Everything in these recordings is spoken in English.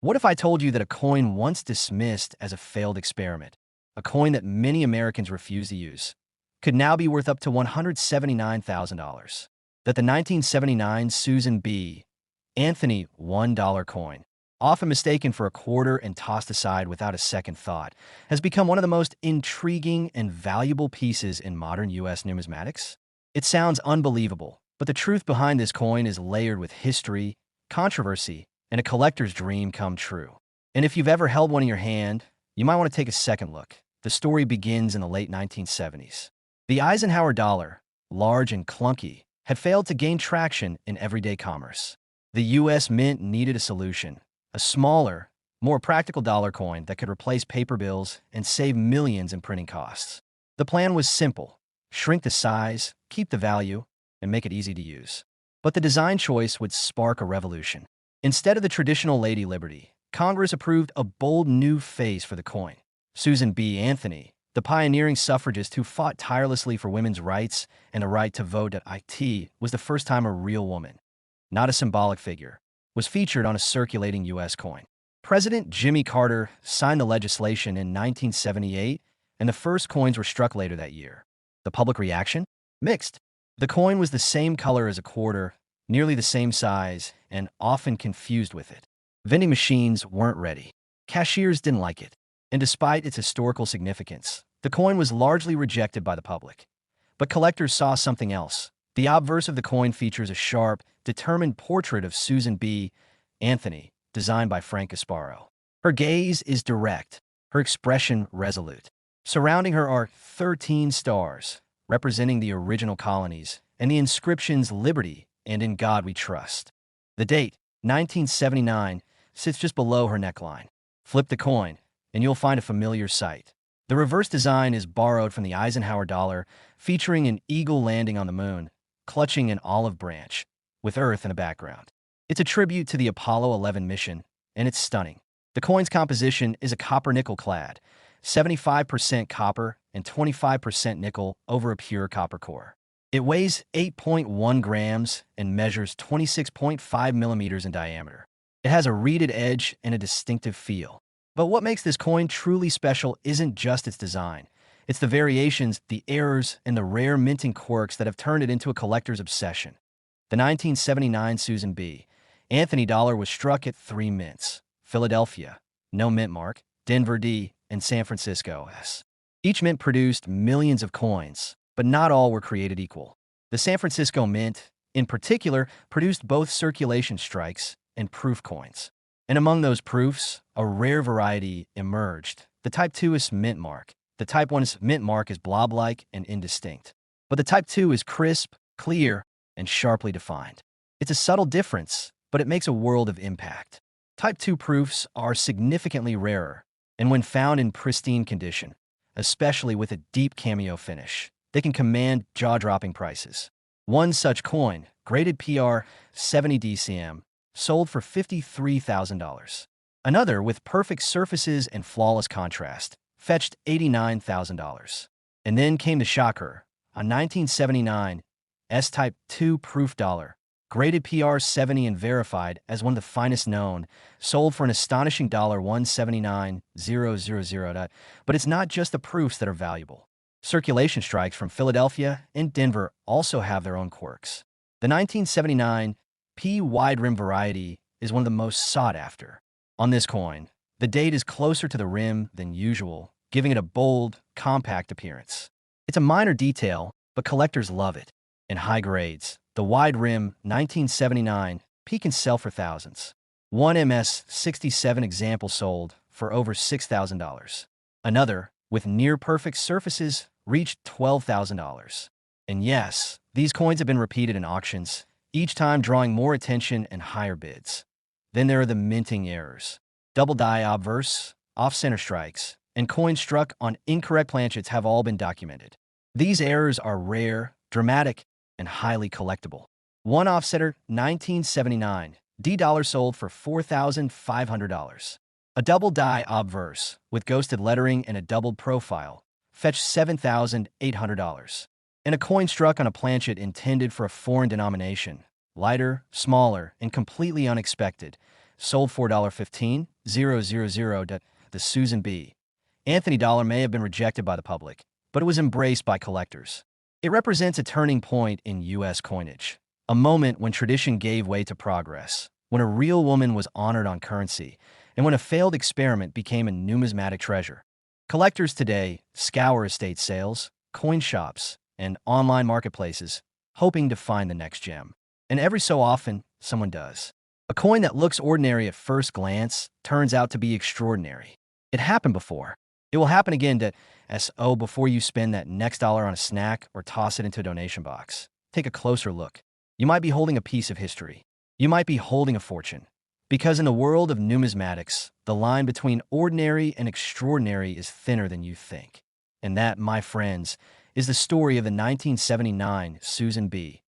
What if I told you that a coin once dismissed as a failed experiment, a coin that many Americans refuse to use, could now be worth up to $179,000? That the 1979 Susan B. Anthony $1 coin, often mistaken for a quarter and tossed aside without a second thought, has become one of the most intriguing and valuable pieces in modern U.S. numismatics? It sounds unbelievable, but the truth behind this coin is layered with history, controversy, and a collector's dream come true. And if you've ever held one in your hand, you might want to take a second look. The story begins in the late 1970s. The Eisenhower dollar, large and clunky, had failed to gain traction in everyday commerce. The U.S. Mint needed a solution, a smaller, more practical dollar coin that could replace paper bills and save millions in printing costs. The plan was simple: shrink the size, keep the value, and make it easy to use. But the design choice would spark a revolution. Instead of the traditional Lady Liberty, Congress approved a bold new face for the coin. Susan B. Anthony, the pioneering suffragist who fought tirelessly for women's rights and the right to vote at IT, was the first time a real woman, not a symbolic figure, was featured on a circulating U.S. coin. President Jimmy Carter signed the legislation in 1978, and the first coins were struck later that year. The public reaction? Mixed. The coin was the same color as a quarter, nearly the same size, and often confused with it. Vending machines weren't ready. Cashiers didn't like it. And despite its historical significance, the coin was largely rejected by the public. But collectors saw something else. The obverse of the coin features a sharp, determined portrait of Susan B. Anthony, designed by Frank Gasparo. Her gaze is direct, her expression resolute. Surrounding her are 13 stars, representing the original colonies, and the inscriptions "Liberty" and "In God We Trust." The date, 1979, sits just below her neckline. Flip the coin, and you'll find a familiar sight. The reverse design is borrowed from the Eisenhower dollar, featuring an eagle landing on the moon, clutching an olive branch, with Earth in the background. It's a tribute to the Apollo 11 mission, and it's stunning. The coin's composition is a copper-nickel clad, 75% copper and 25% nickel over a pure copper core. It weighs 8.1 grams and measures 26.5 millimeters in diameter. It has a reeded edge and a distinctive feel. But what makes this coin truly special isn't just its design. It's the variations, the errors, and the rare minting quirks that have turned it into a collector's obsession. The 1979 Susan B. Anthony dollar was struck at 3 mints: Philadelphia, no mint mark; Denver D, and San Francisco S. Each mint produced millions of coins, but not all were created equal. The San Francisco Mint, in particular, produced both circulation strikes and proof coins. And among those proofs, a rare variety emerged, the Type 2's mint mark. The Type 1's mint mark is blob-like and indistinct, but the Type 2 is crisp, clear, and sharply defined. It's a subtle difference, but it makes a world of impact. Type 2 proofs are significantly rarer, and when found in pristine condition, especially with a deep cameo finish, they can command jaw-dropping prices. One such coin, graded PR 70 DCM, sold for $53,000. Another, with perfect surfaces and flawless contrast, fetched $89,000. And then came the shocker, a 1979 S-Type 2 proof dollar, graded PR 70 and verified as one of the finest known, sold for an astonishing $179,000. But it's not just the proofs that are valuable. Circulation strikes from Philadelphia and Denver also have their own quirks. The 1979 P wide rim variety is one of the most sought after. On this coin, the date is closer to the rim than usual, giving it a bold, compact appearance. It's a minor detail, but collectors love it. In high grades, the wide rim 1979 P can sell for thousands. One MS-67 example sold for over $6,000. Another, with near-perfect surfaces, reached $12,000. And yes, these coins have been repeated in auctions, each time drawing more attention and higher bids. Then there are the minting errors. Double die obverse, off-center strikes, and coins struck on incorrect planchets have all been documented. These errors are rare, dramatic, and highly collectible. One offsetter 1979 D dollar sold for $4,500. A double die obverse with ghosted lettering and a doubled profile fetched $7,800. And a coin struck on a planchet intended for a foreign denomination, lighter, smaller, and completely unexpected, sold $4.15,000. The Susan B. Anthony dollar may have been rejected by the public, but it was embraced by collectors. It represents a turning point in U.S. coinage, a moment when tradition gave way to progress, when a real woman was honored on currency, and when a failed experiment became a numismatic treasure. Collectors today scour estate sales, coin shops, and online marketplaces, hoping to find the next gem. And every so often, someone does. A coin that looks ordinary at first glance turns out to be extraordinary. It happened before. It will happen again. So before you spend that next dollar on a snack or toss it into a donation box, take a closer look. You might be holding a piece of history. You might be holding a fortune. Because in the world of numismatics, the line between ordinary and extraordinary is thinner than you think. And that, my friends, is the story of the 1979 Susan B.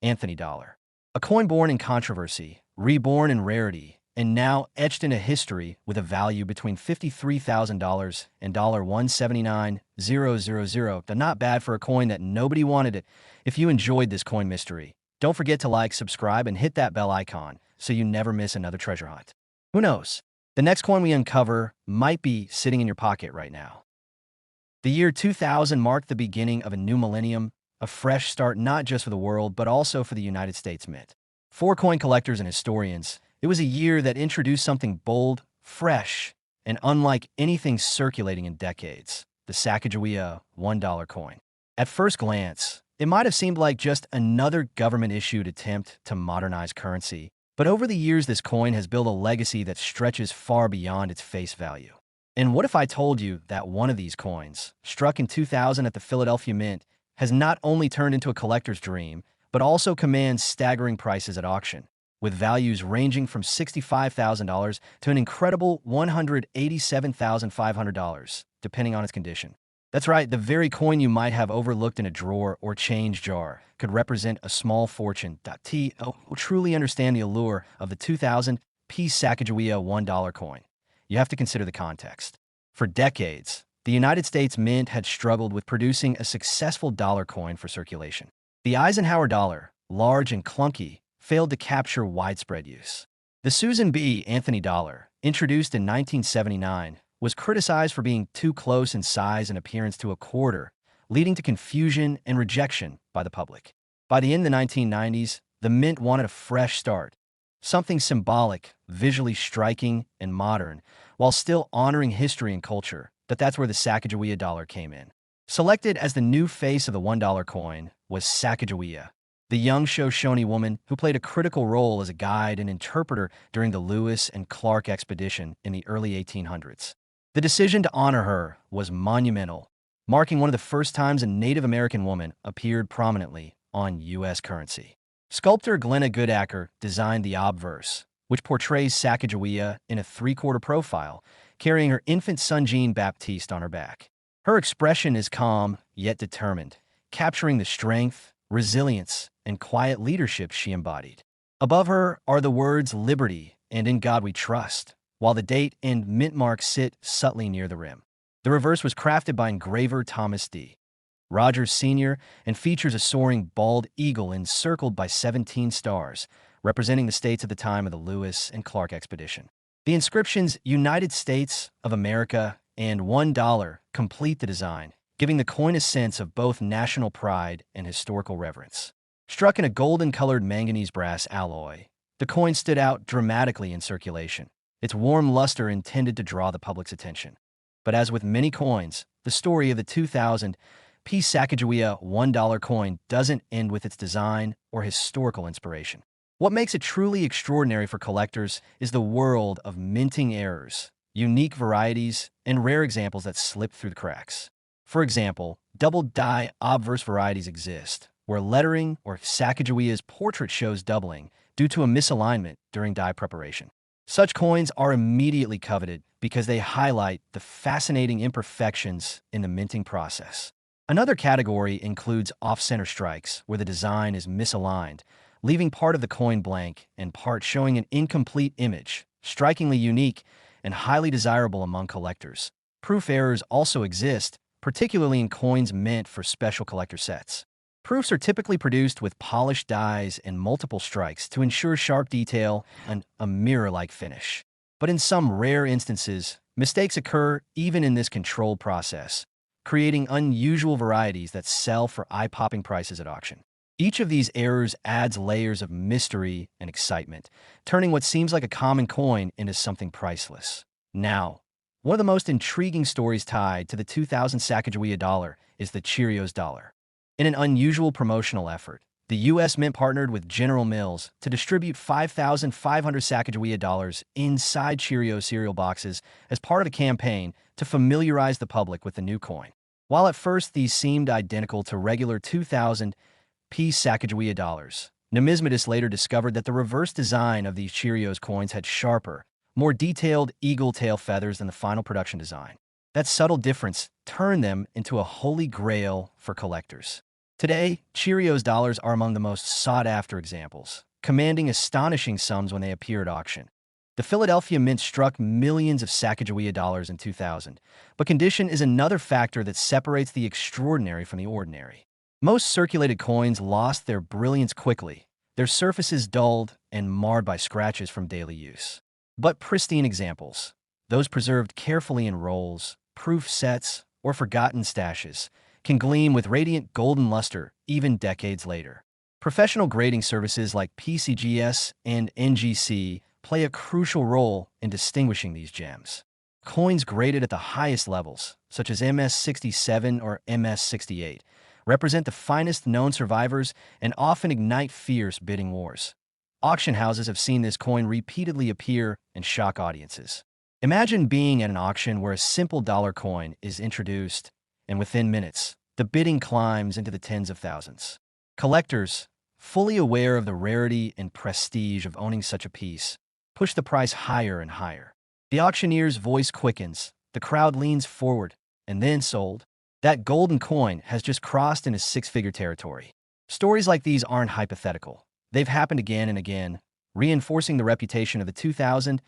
Anthony dollar. A coin born in controversy, reborn in rarity, and now etched into history with a value between $53,000 and $179,000. Not bad for a coin that nobody wanted it. If you enjoyed this coin mystery, don't forget to like, subscribe, and hit that bell icon so you never miss another treasure hunt. Who knows? The next coin we uncover might be sitting in your pocket right now. The year 2000 marked the beginning of a new millennium, a fresh start not just for the world, but also for the United States Mint. For coin collectors and historians, it was a year that introduced something bold, fresh, and unlike anything circulating in decades, the Sacagawea $1 coin. At first glance, it might have seemed like just another government-issued attempt to modernize currency, but over the years this coin has built a legacy that stretches far beyond its face value. And what if I told you that one of these coins, struck in 2000 at the Philadelphia Mint, has not only turned into a collector's dream, but also commands staggering prices at auction, with values ranging from $65,000 to an incredible $187,500, depending on its condition. That's right, the very coin you might have overlooked in a drawer or change jar could represent a small fortune. Truly understand the allure of the 2000 Sacagawea $1 coin. You have to consider the context. For decades, the United States Mint had struggled with producing a successful dollar coin for circulation. The Eisenhower dollar, large and clunky, failed to capture widespread use. The Susan B. Anthony dollar, introduced in 1979, was criticized for being too close in size and appearance to a quarter, leading to confusion and rejection by the public. By the end of the 1990s, the Mint wanted a fresh start, something symbolic, visually striking, and modern, while still honoring history and culture. That's where the Sacagawea dollar came in. Selected as the new face of the $1 coin was Sacagawea, the young Shoshone woman who played a critical role as a guide and interpreter during the Lewis and Clark expedition in the early 1800s. The decision to honor her was monumental, marking one of the first times a Native American woman appeared prominently on U.S. currency. Sculptor Glenna Goodacker designed the obverse, which portrays Sacagawea in a three-quarter profile, carrying her infant son Jean-Baptiste on her back. Her expression is calm, yet determined, capturing the strength, resilience, and quiet leadership she embodied. Above her are the words "Liberty" and "In God We Trust," while the date and mint mark sit subtly near the rim. The reverse was crafted by engraver Thomas D. Rogers Sr. and features a soaring bald eagle encircled by 17 stars, representing the states at the time of the Lewis and Clark expedition. The inscriptions "United States of America" and $1 complete the design, giving the coin a sense of both national pride and historical reverence. Struck in a golden-colored manganese brass alloy, the coin stood out dramatically in circulation, its warm luster intended to draw the public's attention. But as with many coins, the story of the 2000 Sacagawea $1 coin doesn't end with its design or historical inspiration. What makes it truly extraordinary for collectors is the world of minting errors, unique varieties, and rare examples that slip through the cracks. For example, double-die obverse varieties exist, where lettering or Sacagawea's portrait shows doubling due to a misalignment during die preparation. Such coins are immediately coveted because they highlight the fascinating imperfections in the minting process. Another category includes off-center strikes, where the design is misaligned, leaving part of the coin blank and part showing an incomplete image, strikingly unique and highly desirable among collectors. Proof errors also exist, particularly in coins meant for special collector sets. Proofs are typically produced with polished dies and multiple strikes to ensure sharp detail and a mirror-like finish. But in some rare instances, mistakes occur even in this controlled process, creating unusual varieties that sell for eye-popping prices at auction. Each of these errors adds layers of mystery and excitement, turning what seems like a common coin into something priceless. Now, one of the most intriguing stories tied to the 2000 Sacagawea dollar is the Cheerios dollar. In an unusual promotional effort, the U.S. Mint partnered with General Mills to distribute 5,500 Sacagawea dollars inside Cheerios cereal boxes as part of a campaign to familiarize the public with the new coin. While at first these seemed identical to regular 2,000 Sacagawea dollars, numismatists later discovered that the reverse design of these Cheerios coins had sharper, more detailed eagle tail feathers than the final production design. That subtle difference turned them into a holy grail for collectors. Today, Cheerios dollars are among the most sought-after examples, commanding astonishing sums when they appear at auction. The Philadelphia Mint struck millions of Sacagawea dollars in 2000, but condition is another factor that separates the extraordinary from the ordinary. Most circulated coins lost their brilliance quickly, their surfaces dulled and marred by scratches from daily use. But pristine examples, those preserved carefully in rolls, proof sets, or forgotten stashes, can gleam with radiant golden luster even decades later. Professional grading services like PCGS and NGC play a crucial role in distinguishing these gems. Coins graded at the highest levels, such as MS-67 or MS-68, represent the finest known survivors and often ignite fierce bidding wars. Auction houses have seen this coin repeatedly appear and shock audiences. Imagine being at an auction where a simple dollar coin is introduced, and within minutes, the bidding climbs into the tens of thousands. Collectors, fully aware of the rarity and prestige of owning such a piece, push the price higher and higher. The auctioneer's voice quickens, the crowd leans forward, and then sold. That golden coin has just crossed into six-figure territory. Stories like these aren't hypothetical. They've happened again and again, reinforcing the reputation of the 2000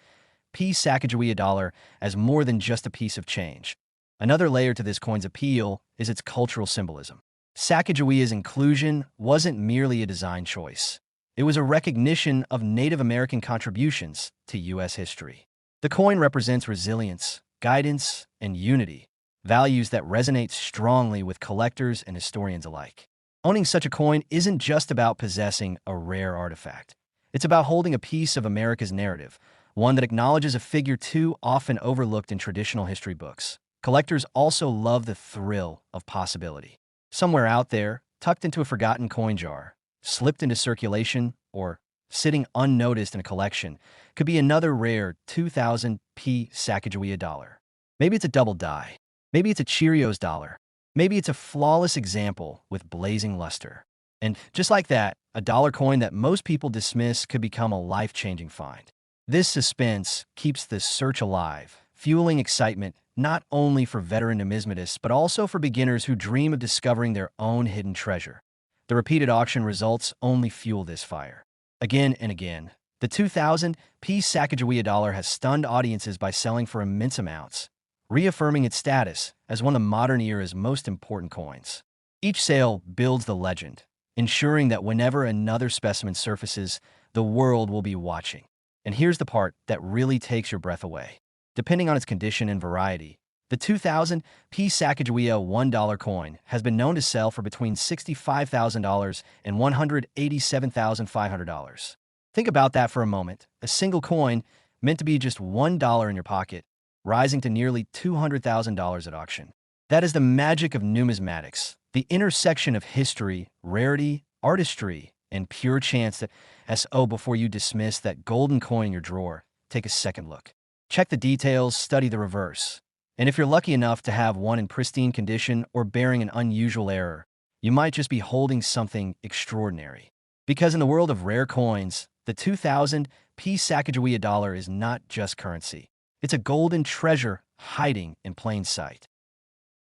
Sacagawea dollar as more than just a piece of change. Another layer to this coin's appeal is its cultural symbolism. Sacagawea's inclusion wasn't merely a design choice. It was a recognition of Native American contributions to U.S. history. The coin represents resilience, guidance, and unity, values that resonate strongly with collectors and historians alike. Owning such a coin isn't just about possessing a rare artifact. It's about holding a piece of America's narrative, one that acknowledges a figure too often overlooked in traditional history books. Collectors also love the thrill of possibility. Somewhere out there, tucked into a forgotten coin jar, slipped into circulation, or sitting unnoticed in a collection, could be another rare 2000 Sacagawea dollar. Maybe it's a double die. Maybe it's a Cheerios dollar. Maybe it's a flawless example with blazing luster. And just like that, a dollar coin that most people dismiss could become a life-changing find. This suspense keeps the search alive, fueling excitement not only for veteran numismatists but also for beginners who dream of discovering their own hidden treasure. The repeated auction results only fuel this fire. Again and again, the 2000 Sacagawea dollar has stunned audiences by selling for immense amounts, reaffirming its status as one of the modern era's most important coins. Each sale builds the legend, ensuring that whenever another specimen surfaces, the world will be watching. And here's the part that really takes your breath away. Depending on its condition and variety, the 2000 Sacagawea $1 coin has been known to sell for between $65,000 and $187,500. Think about that for a moment. A single coin, meant to be just $1 in your pocket, rising to nearly $200,000 at auction. That is the magic of numismatics, the intersection of history, rarity, artistry, and pure chance that, before you dismiss that golden coin in your drawer, take a second look. Check the details, study the reverse. And if you're lucky enough to have one in pristine condition or bearing an unusual error, you might just be holding something extraordinary. Because in the world of rare coins, the 2000 Sacagawea dollar is not just currency. It's a golden treasure hiding in plain sight.